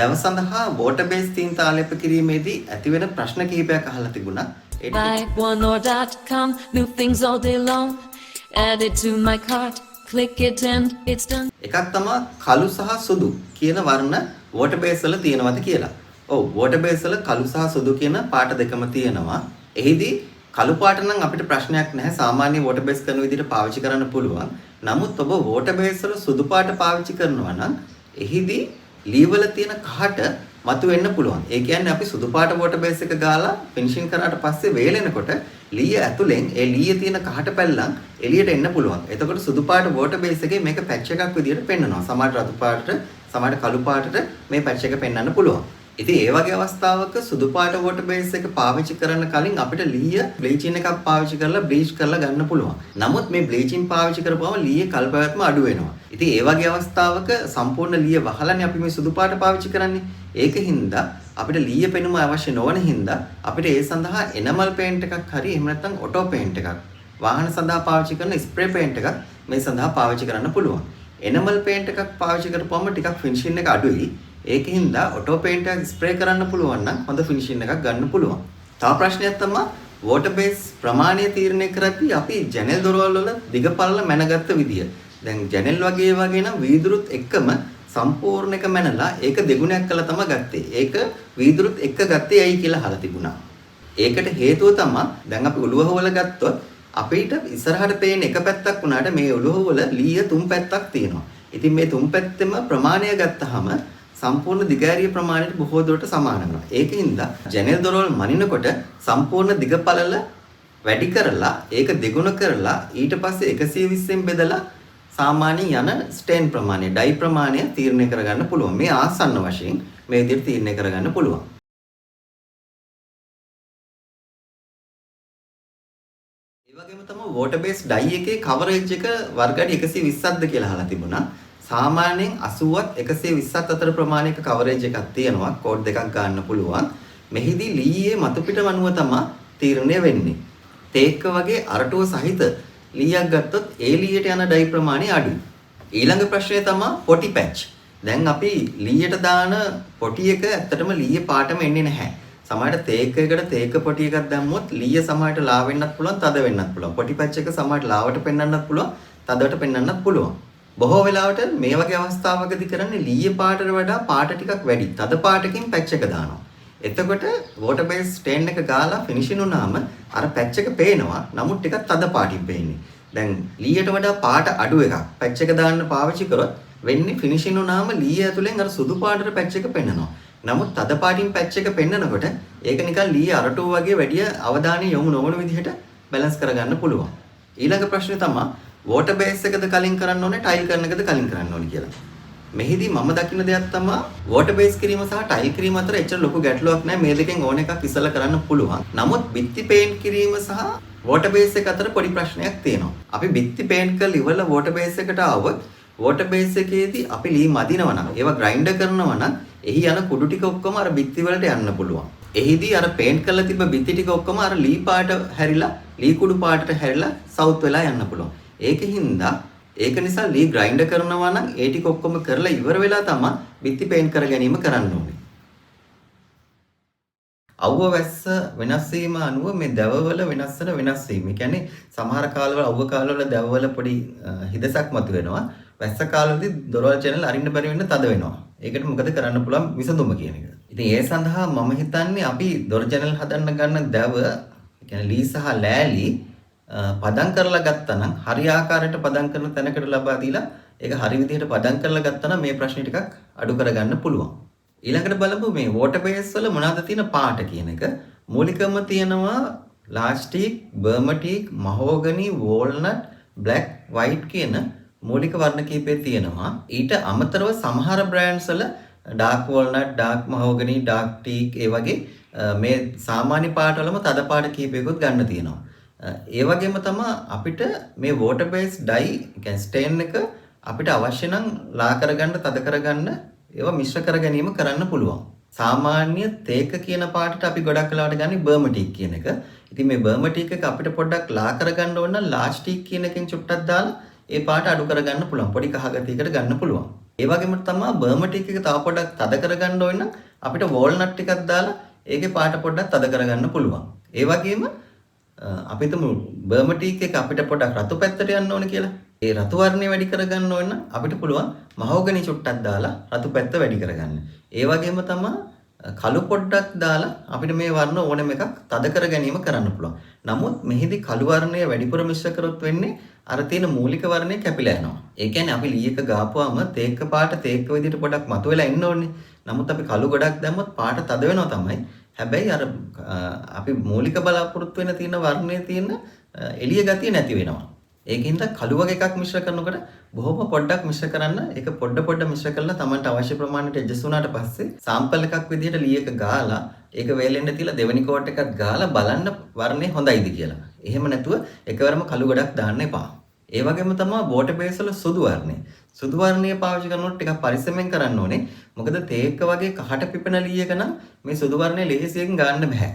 දව සඳහා water based තීන්ත ආලේප කිරීමේදී ඇතිවෙන ප්‍රශ්න කිහිපයක් අහලා තිබුණා. Buy1or.com, new things all day long. Add it to my cart, click it and it's done. එකක් තමයි කළු සහ සුදු කියන වර්ණ water base වල තියෙනවද කියලා. ඔව් water base වල කළු සහ සුදු කියන පාට දෙකම තියෙනවා. එහිදී කළු පාට නම් අපිට ප්‍රශ්නයක් නැහැ. සාමාන්‍ය water base කරන විදිහට පාවිච්චි කරන්න පුළුවන්. නමුත් ඔබ water base වල සුදු පාට පාවිච්චි කරනවා නම් එහිදී ලී වල තියෙන කහට මතුවෙන්න පුළුවන්. ඒ කියන්නේ අපි සුදු පාට water base එක ගාලා ෆිනිෂින් කරාට පස්සේ වේලෙනකොට ලී ඇතුලෙන් ඒ ලීයේ තියෙන කහට පැල්ලම් එළියට එන්න පුළුවන්. එතකොට සුදු පාට water base එකේ මේක පැච් එකක් විදිහට පෙන්වනවා. සමහර රතු පාටට, සමහර කළු පාටට මේ පැච් එක පෙන්වන්න පුළුවන්. ඉතින් ඒ වගේ අවස්ථාවක සුදු පාට water base එක පාවිච්චි කරන්න කලින් අපිට ලීය බ්ලීචින් එකක් පාවිච්චි කරලා බ්ලීච් කරලා ගන්න පුළුවන්. නමුත් මේ බ්ලීචින් පාවිච්චි කරපුවම ලීයේ කල් පැවැත්ම අඩු වෙනවා. ඉතින් ඒ වගේ අවස්ථාවක සම්පූර්ණ ලීය වහලානේ අපි මේ සුදු පාට පාවිච්චි කරන්නේ. ඒකින්ද අපිට ලීය පෙනුම අවශ්‍ය නොවන හින්දා අපිට ඒ සඳහා එනමල් පේන්ට් එකක් හරි එහෙම නැත්නම් ඔටෝ පේන්ට් එකක් වාහන සඳහා පාවිච්චි කරන ස්ප්‍රේ පේන්ට් එකක් මේ සඳහා පාවිච්චි කරන්න පුළුවන්. එනමල් පේන්ට් එකක් පාවිච්චි කරපුවම ටිකක් ෆිනිෂින් එක අඩුයි. ඒකින්ද ඔටෝ පේන්ට් එකක් ස්ප්‍රේ කරන්න පුළුවන් නම් හොඳ ෆිනිෂින් එකක් ගන්න පුළුවන්. තව ප්‍රශ්නයක් තමයි water base ප්‍රමාණය තීරණය කරද්දී අපි ජනෙල් දොරවල් වල දිග පළල මැනගත්ත විදිය. දැන් ජනෙල් වගේ නම් වීදුරුත් එක්කම සම්පූර්ණ එක මැනලා ඒක දෙගුණයක් කළා තමයි ගත්තේ. ඒක වීදුරුත් එක්ක ගත්තේ ඇයි කියලා අහලා තිබුණා. ඒකට හේතුව තමයි දැන් අපි ඔළුව හොවල ගත්තොත් අපිට ඉස්සරහට පේන එක පැත්තක් වුණාට මේ ඔළුව වල ලීය තුන් පැත්තක් තියෙනවා. ඉතින් මේ තුන් පැත්තෙම ප්‍රමාණය ගත්තාම සම්පූර්ණ දිගෑරිය ප්‍රමාණයට බොහෝ දුරට සමාන වෙනවා. ඒකින්ද ජනෙල් දොරවල් මනිනකොට සම්පූර්ණ දිග පළල වැඩි කරලා ඒක දෙගුණ කරලා ඊට පස්සේ 120න් බෙදලා සාමාන්‍යයෙන් යන ස්ටේන් ප්‍රමාණය, ඩයි ප්‍රමාණය තීරණය කරගන්න පුළුවන්. මේ ආසන්න වශයෙන් මේ විදිහට තීරණය කරගන්න පුළුවන්. ඒ වගේම තමයි water base dye එකේ coverage එක වර්ග අඩි 120ක්ද කියලා අහලා තිබුණා. සාමාන්‍යයෙන් 80ත් 120ත් අතර ප්‍රමාණයක coverage එකක් තියෙනවා. කෝඩ් දෙකක් ගන්න පුළුවන්. මෙහිදී ලීයේ මතු පිට වනුව තමයි තීරණය වෙන්නේ. තේක්ක වගේ අරටුව සහිත ලීයක් ගත්තොත් ඒ ලීයට යන ඩයි ප්‍රමාණය අඩුයි. ඊළඟ ප්‍රශ්නය තමයි පොටි පැච්. දැන් අපි ලීයට දාන පොටි එක ඇත්තටම ලීයේ පාටම එන්නේ නැහැ. සමහරට තේක එකට තේක පොටි එකක් දැම්මොත් ලීය සමහරට ලා වෙන්නත් පුළුවන්, තද වෙන්නත් පුළුවන්. පොටි පැච් එක සමහරට ලාවට පෙන්වන්නත් පුළුවන්, තදවට පෙන්වන්නත් පුළුවන්. බොහෝ වෙලාවට මේ වගේ අවස්ථාවකදී කරන්නේ ලීයේ පාටට වඩා පාට ටිකක් වැඩි. තද පාටකින් පැච් එක දානවා. එතකොට water base stain එක ගාලා ෆිනිෂින් වුණාම අර පැච් එක පේනවා. නමුත් ටිකක් තද පාටින් පේන්නේ. දැන් ලීයට වඩා පාට අඩු එකක් පැච් එක දාන්න පාවිච්චි කරොත් වෙන්නේ ෆිනිෂින් වුණාම ලී ඇතුලෙන් අර සුදු පාටට පැච් එක පෙන්නනවා. නමුත් තද පාටින් පැච් එක පෙන්නනකොට ඒක නිකන් ලී අරටුව වගේ වැඩි අවධානය යොමු නොවන විදිහට බැලන්ස් කරගන්න පුළුවන්. ඊළඟ ප්‍රශ්නේ තමයි water base එකද කලින් කරන්න ඕනේ, ටයිල් කරන එකද කලින් කරන්න ඕනේ කියලා. මෙහිදී මම දකින්න දෙයක් තමයි water base කිරීම සහ ටයිල් කිරීම අතර එච්චර ලොකු ගැටලුවක් නැහැ. මේ දෙකෙන් ඕන එකක් ඉස්සලා කරන්න පුළුවන්. නමුත් බිත්ති පේන්ට් කිරීම සහ water base එක අතර පොඩි ප්‍රශ්නයක් තියෙනවා. අපි බිත්ති පේන්ට් කරලා ඉවරලා water base එකට ආවොත් water base එකේදී අපි ලී මදිනවා නම් ඒවා ග්‍රයින්ඩර් කරනවා නම් එහි යන කුඩු ටික ඔක්කොම අර බිත්ති වලට යන්න පුළුවන්. එහිදී අර පේන්ට් කරලා තිබ්බ බිත්ති ටික ඔක්කොම අර ලී පාට හැරිලා ලී කුඩු පාටට හැරිලා සවුත් වෙලා යන්න පුළුවන්. ඒකින්ද ඒක නිසා ලී ග්‍රයින්ඩර් කරනවා නම් ඒ ටික ඔක්කොම කරලා ඉවර වෙලා තමයි බිත්ති පේන්ට් කර ගැනීම කරන්න ඕනේ. අවුව වැස්ස වෙනස් වීම අනුව මේ දැවවල වෙනස් වීම. ඒ කියන්නේ සමහර කාලවල අවුව කාලවල දැවවල පොඩි හිදසක් මතුවෙනවා. වැස්ස කාලවලදී දොරවල් channel අරින්න බැරි වෙන්න තද වෙනවා. ඒකට මොකද කරන්න පුළුවන් විසඳුම කියන එක. ඉතින් ඒ සඳහා මම හිතන්නේ අපි දොර channel හදන්න ගන්න දැව, ඒ කියන්නේ ලී සහ ලෑලි පදම් කරලා ගත්තා නම් හරි ආකාරයට පදම් කරන තැනකට ලබා දීලා ඒක හරි විදිහට පදම් කරලා ගත්තා නම් මේ ප්‍රශ්නේ ටිකක් අඩු කරගන්න පුළුවන්. ඊළඟට බලමු මේ water base වල මොනවද තියෙන පාට කියන එක. මූලිකවම තියෙනවා ලාස්ටික්, බර්මටික්, මහෝගනි, වෝල්නට්, බ්ලැක්, වයිට් කියන මූලික වර්ණ කීපය තියෙනවා. ඊට අමතරව සමහර බ්‍රෑන්ඩ්ස් වල ඩාර්ක් වෝල්නට්, ඩාර්ක් මහෝගනි, ඩාර්ක් ටීක් ඒ වගේ මේ සාමාන්‍ය පාට වලම තද පාට කීපයකුත් ගන්න තියෙනවා. ඒ වගේම තමයි අපිට මේ water base dye කියන්නේ stain එක අපිට අවශ්‍ය නම් ලා කරගන්න, තද කරගන්න, ඒවා මිශ්‍ර කර ගැනීම කරන්න පුළුවන්. සාමාන්‍ය තේක කියන පාටට අපි ගොඩක් වෙලාවට ගන්නේ බර්මටික් කියන එක. ඉතින් මේ බර්මටික් එක අපිට පොඩ්ඩක් ලා කරගන්න ඕන නම් ලාස්ටික් කියන එකෙන් චුට්ටක් දාලා ඒ පාට අඩු කරගන්න පුළුවන්. පොඩි කහ ගතියකට ගන්න පුළුවන්. ඒ වගේම තමයි බර්මටික් එක තව පොඩ්ඩක් තද කරගන්න ඕන නම් අපිට වෝල්නට් ටිකක් දාලා ඒකේ පාට පොඩ්ඩක් තද කරගන්න පුළුවන්. ඒ වගේම අපි හිතමු බර්මටික් එක අපිට පොඩ්ඩක් රතු පැත්තට යන්න ඕන කියලා. ඒ රතු වර්ණය වැඩි කරගන්න ඕන නම් අපිට පුළුවන් මහෝගනි චුට්ටක් දාලා රතු පැත්ත වැඩි කරගන්න. ඒ වගේම තමයි කළු පොඩ්ඩක් දාලා අපිට මේ වර්ණ ඕනම එකක් තද කර ගැනීම කරන්න පුළුවන්. නමුත් මෙහිදී කළු වර්ණය වැඩිපුර මිශ්‍ර කරොත් වෙන්නේ අර තියෙන මූලික වර්ණය කැපිලා යනවා. ඒ කියන්නේ අපි ලී එක ගාපුවාම තේක්ක පාට තේක්ක විදිහට පොඩක් මතුවෙලා ඉන්න ඕනේ. නමුත් අපි කළු ගොඩක් දැම්මොත් පාට තද වෙනවා තමයි. හැබැයි අර අපි මූලික බලාපොරොත්තු වෙන තියෙන වර්ණයේ තියෙන එළිය ගතිය නැති වෙනවා. ඒකින්ද කළු වගේ එකක් මිශ්‍ර කරනකොට බොහොම පොඩ්ඩක් මිශ්‍ර කරන්න. ඒක පොඩ මිශ්‍ර කරලා Tamanට අවශ්‍ය ප්‍රමාණයට ඇඩ්ජස්ට් වුණාට පස්සේ සාම්පල් එකක් විදිහට ලී එක ගාලා ඒක වේලෙන්න තියලා දෙවෙනි කෝට් එකක් ගාලා බලන්න වර්ණය හොඳයිද කියලා. එහෙම නැතුව එකවරම කළු ගොඩක් දාන්න එපා. ඒ වගේම තමයි වෝටර් බේස් වල සුදු වර්ණය. සුදු වර්ණය පාවිච්චි කරනකොට ටිකක් පරිස්සමෙන් කරන්න ඕනේ. මොකද තේක්ක වගේ කහට පිපෙන ලී එක නම් මේ සුදු වර්ණය ලේසියෙන් ගන්න බෑ.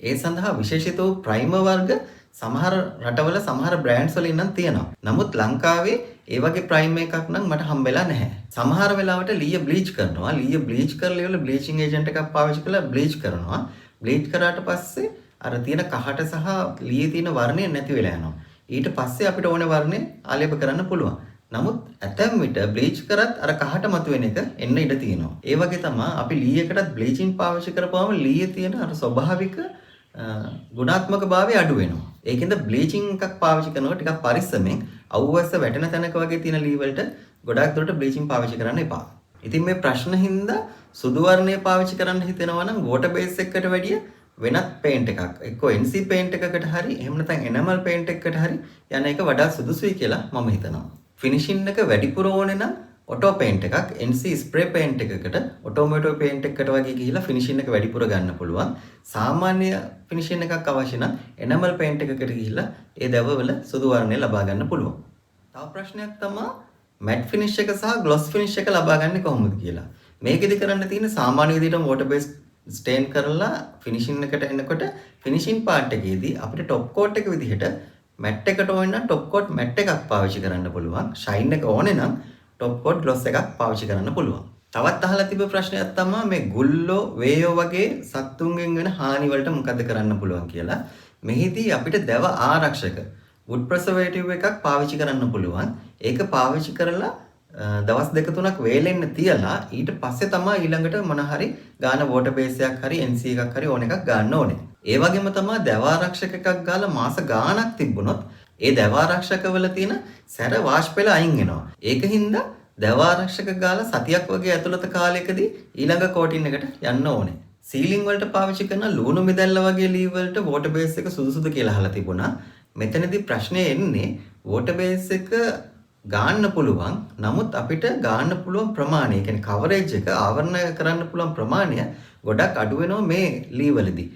ඒ සඳහා විශේෂිත වූ ප්‍රයිමර් වර්ග සමහර රටවල සමහර බ්‍රෑන්ඩ්ස් වල ඉන්නම් තියෙනවා. නමුත් ලංකාවේ ඒ වගේ ප්‍රයිමර් එකක් නම් මට හම්බෙලා නැහැ. සමහර වෙලාවට ලීය බ්ලීච් කරනවා. ලීය බ්ලීච් කරලා ඉවල බ්ලීචිංగ్ ඒජන්ට් එකක් පාවිච්චි කරලා බ්ලීච් කරනවා. බ්ලීච් කරාට පස්සේ අර තියෙන කහට සහ ලීයේ තියෙන වර්ණය නැති වෙලා යනවා. ඊට පස්සේ අපිට ඕන වර්ණය ආලේප කරන්න පුළුවන්. නමුත් ඇතැම් විට බ්ලීච් කරත් අර කහට මතුවෙන එක එන්න ඉඩ තියෙනවා. ඒ වගේ තමයි අපි ලී එකටත් බ්ලීචින් පාවිච්චි කරපුවාම ලීයේ තියෙන අර ස්වභාවික ගුණාත්මක භාවය අඩු වෙනවා. ඒකෙන්ද බ්ලීචින් එකක් පාවිච්චි කරනකොට ටිකක් පරිස්සමෙන් අවුවස්ස වැටෙන තැනක වගේ තියෙන ලී වලට ගොඩාක් දුරට බ්ලීචින් පාවිච්චි කරන්න එපා. ඉතින් මේ ප්‍රශ්න හින්දා සුදු වර්ණය පාවිච්චි කරන්න හිතෙනවා නම් වෝටර් බේස් එකකට වැඩිය වෙනත් පේන්ට් එකක් එක්කෝ NC පේන්ට් එකකට හරි එහෙම නැත්නම් එනමල් පේන්ට් එකකට හරි යන එක වඩා සුදුසුයි කියලා මම හිතනවා. ෆිනිෂින් එක වැඩිපුර ඕනේ නම් ඔටෝ පේන්ට් එකක් NC ස්ප්‍රේ පේන්ට් එකකට ඔටෝමේටික් පේන්ට් එකකට වගේ ගිහිලා ෆිනිෂින් එක වැඩිපුර ගන්න පුළුවන්. සාමාන්‍ය ෆිනිෂින් එකක් අවශ්‍ය නම් එනමල් පේන්ට් එකකට ගිහිලා ඒ දැවවල සුදු වර්ණය ලබා ගන්න පුළුවන්. තව ප්‍රශ්නයක් තමයි මැට් ෆිනිෂ් එක සහ ග්ලොස් ෆිනිෂ් එක ලබා ගන්න කොහොමද කියලා. මේකෙදි කරන්න තියෙන සාමාන්‍ය විදිහට වෝටර් බේස් ස්ටේන් කරලා ෆිනිෂින් එකට එනකොට ෆිනිෂින් පාර්ට් එකේදී අපිට টොප් කෝට් එක විදිහට මැට් එකට ඕන නම් টොප් කෝට් මැට් එකක් පාවිච්චි කරන්න පුළුවන්. ෂයින් එක ඕනේ නම් টොප් කෝට් ග්ලොස් එකක් පාවිච්චි කරන්න පුළුවන්. තවත් අහලා තිබ්බ ප්‍රශ්නයක් තමයි මේ ගුල්ලෝ වේයෝ වගේ සත්තුන්ගෙන් වෙන හානි වලට මොකද කරන්න පුළුවන් කියලා. මෙහිදී අපිට දැව ආරක්ෂක wood preservative එකක් පාවිච්චි කරන්න පුළුවන්. ඒක පාවිච්චි කරලා දවස් දෙක තුනක් වේලෙන්න තියලා ඊට පස්සේ තමයි ඊළඟට මොන හරි ගාන වෝටර් බේස් එකක් හරි NC එකක් හරි ඕන එකක් ගන්න ඕනේ. ඒ වගේම තමයි දැව ආරක්ෂක එකක් ගාලා මාස ගාණක් තිබුණොත් ඒ දැව ආරක්ෂකවල තියෙන සැර වාෂ්පෙල අයින් වෙනවා. ඒකින්ද දැව ආරක්ෂක ගාලා සතියක් වගේ ඇතුළත කාලයකදී ඊළඟ කෝටින් එකට යන්න ඕනේ. සීලිං වලට පාවිච්චි කරන ලුණු මිදැල්ල වගේ ලී වලට වෝටර් බේස් එක සුදුසුද කියලා අහලා තිබුණා. මෙතනදී ප්‍රශ්නේ එන්නේ වෝටර් බේස් එක ගාන්න පුළුවන්. නමුත් අපිට ගාන්න පුළුවන් ප්‍රමාණය, ඒ කියන්නේ කවරේජ් එක ආවරණය කරන්න පුළුවන් ප්‍රමාණය ගොඩක් අඩු වෙනවා මේ ලී වලදී.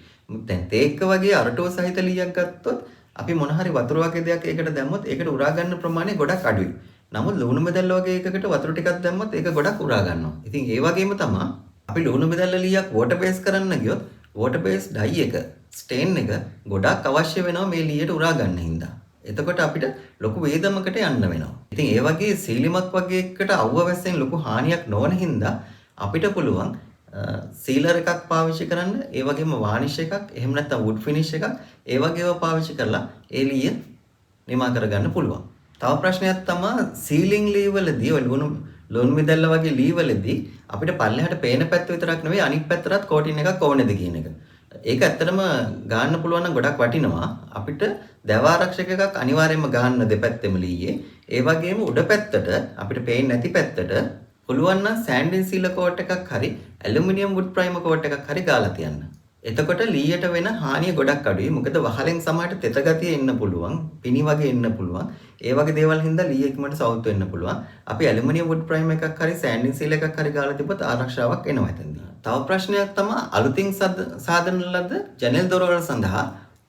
දැන් තේක්ක වගේ අරටුව සහිත ලීයක් ගත්තොත් අපි මොන හරි වතුර වගේ දෙයක් ඒකට දැම්මොත් ඒකට උරා ගන්න ප්‍රමාණය ගොඩක් අඩුයි. නමුත් ලුණු මෙදල්ල වගේ එකකට වතුර ටිකක් දැම්මොත් ඒක ගොඩක් උරා ගන්නවා. ඉතින් ඒ වගේම තමයි අපි ලුණු මෙදල්ල ලීයක් වෝටර් බේස් කරන්න ගියොත් වෝටර් බේස් ඩයි එක ස්ටේන් එක ගොඩක් අවශ්‍ය වෙනවා මේ ලීයට උරා ගන්න හින්දා. එතකොට අපිට ලොකු වේදමකට යන්න වෙනවා. ඉතින් ඒ වගේ සීලිමක් වගේ එකකට අවුව වැස්සෙන් ලොකු හානියක් නොවන හින්දා අපිට පුළුවන් සීලර් එකක් පාවිච්චි කරන්න. ඒ වගේම varnish එකක්, එහෙම නැත්නම් wood finish එකක් ඒ වගේව පාවිච්චි කරලා ඒ ලීය නිමා කරගන්න පුළුවන්. තව ප්‍රශ්නයක් තමයි සීලිං ලී වලදී ඔය ලුණු මිදැල්ල වගේ ලී වලදී අපිට පල්ලෙහාට පේන පැත්ත විතරක් නෙවෙයි අනිත් පැත්තටත් කෝටින් එකක් ඕනේද කියන එක. ඒක ඇත්තටම ගන්න පුළුවන් නම් ගොඩක් වටිනවා. අපිට දැව ආරක්ෂක එකක් අනිවාර්යයෙන්ම ගන්න දෙපැත්තෙම ලීයේ. ඒ වගේම උඩ පැත්තට අපිට පේන්නේ නැති පැත්තට පුළුවන් නම් සෑන්ඩින් සීල කෝට් එකක් හරි ඇලුමිනියම් වුඩ් ප්‍රයිමර් කෝට් එකක් හරි ගාලා තියන්න. එතකොට ලීයට වෙන හානිය ගොඩක් අඩුයි. මොකද වහලෙන් සමහරට තෙත ගතිය එන්න පුළුවන්, පිනි වගේ එන්න පුළුවන්. ඒ වගේ දේවල් හින්දා ලී එකකට සවුත් වෙන්න පුළුවන්. අපි ඇලුමිනියම් වුඩ් ප්‍රයිමර් එකක් හරි සෑන්ඩින් සීල් එකක් හරි ගාලා තිබ්බොත් ආරක්ෂාවක් එනවා එතනදී. තව ප්‍රශ්නයක් තමයි අලුතින් සාදන ලද ජනෙල් දොරවල් සඳහා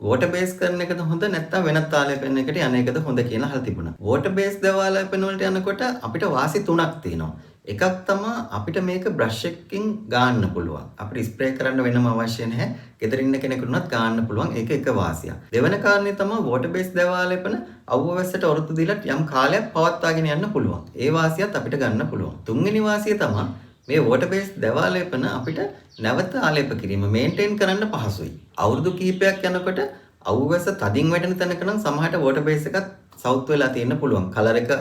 වෝටර් බේස් කරන එකද හොඳ නැත්නම් වෙනත් ආලේපන එකට යන එකද හොඳ කියලා අහලා තිබුණා. වෝටර් බේස් දේවාලේපන වලට යනකොට අපිට වාසි තුනක් තියෙනවා. එකක් තමයි අපිට මේක බ්‍රෂ් එකකින් ගාන්න පුළුවන්. අපිට ස්ප්‍රේ කරන්න වෙනම අවශ්‍ය නැහැ. ගෙදර ඉන්න කෙනෙකුට ගාන්න පුළුවන්. ඒක එක වාසියක්. දෙවන කාරණේ තමයි වෝටර් බේස් දවාලේපන අවුවැස්සට ඔරොත්තු දීලා යම් කාලයක් පවත්වාගෙන යන්න පුළුවන්. ඒ වාසියත් අපිට ගන්න පුළුවන්. තුන්වෙනි වාසිය තමයි මේ වෝටර් බේස් දවාලේපන අපිට නැවත ආලේප කිරීම මේන්ටේන් කරන්න පහසුයි. අවුරුදු කිහිපයක් යනකොට අවුවැස්ස තදින් වැටෙන තැනක නම් සමහරට වෝටර් බේස් එකත් සවුත් වෙලා තියෙන්න පුළුවන්. කලර් එක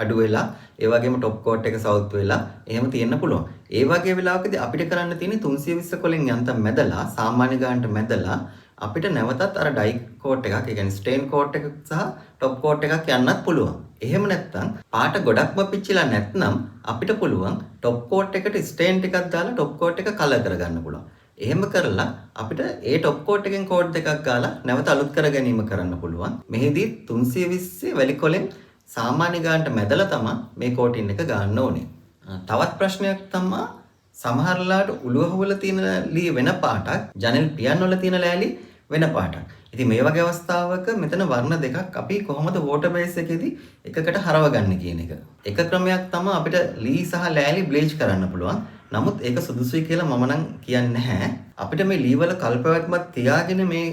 අඩු වෙලා ඒ වගේම টොප් කෝට් එක සවුත් වෙලා එහෙම තියෙන්න පුළුවන්. ඒ වගේ වෙලාවකදී අපිට කරන්න තියෙන්නේ 320 කොලෙන් යන්තම් මැදලා සාමාන්‍ය ගානට මැදලා අපිට නැවතත් අර ඩයි කෝට් එකක්, ඒ කියන්නේ ස්ටේන් කෝට් එකක් සහ টොප් කෝට් එකක් යන්නත් පුළුවන්. එහෙම නැත්නම් පාට ගොඩක්ම පිච්චිලා නැත්නම් අපිට පුළුවන් টොප් කෝට් එකට ස්ටේන් ටිකක් දාලා টොප් කෝට් එක කලර් කරගන්න පුළුවන්. එහෙම කරලා අපිට ඒ টොප් කෝට් එකෙන් කෝඩ් දෙකක් ගාලා නැවත අලුත් කර ගැනීම කරන්න පුළුවන්. මෙහිදී 320 වැලි කොලෙන් සාමාන්‍ය ගානට මැදලා තමයි මේ කෝටින් එක ගන්න ඕනේ. තවත් ප්‍රශ්නයක් තමයි සමහරලාට උළුව හුවල තියෙන ලී වෙන පාටක්, ජනෙල් පියන් වල තියෙන ලෑලි වෙන පාටක්. ඉතින් මේ වගේ අවස්ථාවක මෙතන වර්ණ දෙකක් අපි කොහොමද වෝටර් බේස් එකේදී එකකට හරවගන්නේ කියන එක. එක ක්‍රමයක් තමයි අපිට ලී සහ ලෑලි බ්ලීච් කරන්න පුළුවන්. නමුත් ඒක සුදුසුයි කියලා මම නම් කියන්නේ නැහැ. අපිට මේ ලී වල කල්පවත්මත් තියාගෙන මේ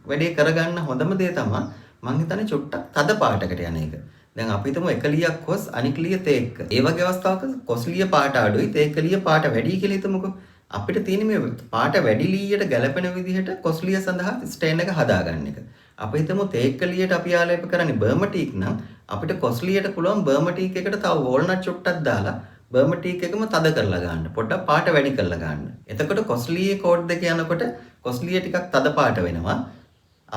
වැඩේ කරගන්න හොඳම දේ තමයි මං හිතන්නේ චුට්ටක් තද පාටකට යන එක. දැන් අපි හිතමු එක ලියක් කොස් අනික ලිය තේක්ක. ඒ වගේ අවස්ථාවක කොස් ලිය පාට අඩුයි තේක්ක ලිය පාට වැඩි කියලා හිතමුකෝ. අපිට තියෙන්නේ මේ පාට වැඩි ලීයට ගැලපෙන විදිහට කොස් ලිය සඳහා ස්ටේන් එක හදාගන්න එක. අපි හිතමු තේක්ක ලියට අපි ආලේප කරන්නේ බර්මටික් නම් අපිට කොස් ලියට පුළුවන් බර්මටික් එකට තව වෝල්නට් චුට්ටක් දාලා බර්මටික් එකම තද කරලා ගන්න. පොඩ්ඩක් පාට වැඩි කරලා ගන්න. එතකොට කොස් ලියේ කෝඩ් දෙක යනකොට කොස් ලිය ටිකක් තද පාට වෙනවා.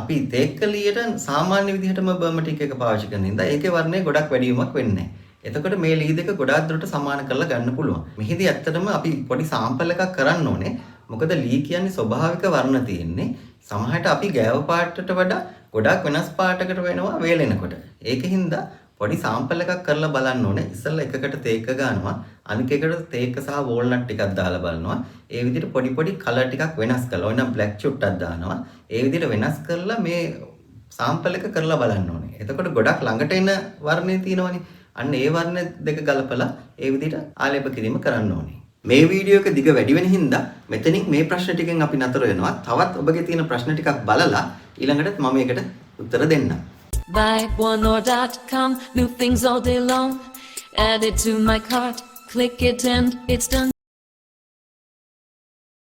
අපි තේක්කලියට සාමාන්‍ය විදිහටම බර්මටික් එක පාවිච්චි කරන හින්දා ඒකේ වර්ණය ගොඩක් වැඩි වීමක් වෙන්නේ නැහැ. එතකොට මේ ලී දෙක ගොඩාක් දුරට සමාන කරලා ගන්න පුළුවන්. මෙහිදී ඇත්තටම අපි පොඩි සාම්පල් එකක් කරන්න ඕනේ. මොකද ලී කියන්නේ ස්වභාවික වර්ණ තියෙන්නේ. සමහරට අපි ගෑව පාටට වඩා ගොඩාක් වෙනස් පාටකට වෙනවා වේලෙනකොට. ඒකින්ද පොඩි සාම්පල් එකක් කරලා බලන්න ඕනේ. ඉස්සෙල්ලා එකකට තේක ගන්නවා. අනික එකට තේක සහ වෝල්නට් ටිකක් දාලා බලනවා. ඒ විදිහට පොඩි පොඩි කලර් ටිකක් වෙනස් කරලා ඕන බ්ලැක් චුට්ටක් දානවා. ඒ විදිහට වෙනස් කරලා මේ සාම්පල් එක කරලා බලන්න ඕනේ. එතකොට ගොඩක් ළඟට එන වර්ණේ තියෙනවනේ. අන්න ඒ වර්ණ දෙක ගලපලා ඒ විදිහට ආලේප කිරීම කරන්න ඕනේ. මේ වීඩියෝ එක දිග වැඩි වෙන හින්දා මෙතනින් මේ ප්‍රශ්න ටිකෙන් අපි නතර වෙනවා. තවත් ඔබගේ තියෙන ප්‍රශ්න ටිකක් බලලා ඊළඟට මම ඒකට උත්තර දෙන්නම්. Buy1more.com, new things all day long. Add it to my cart, click it and it's done.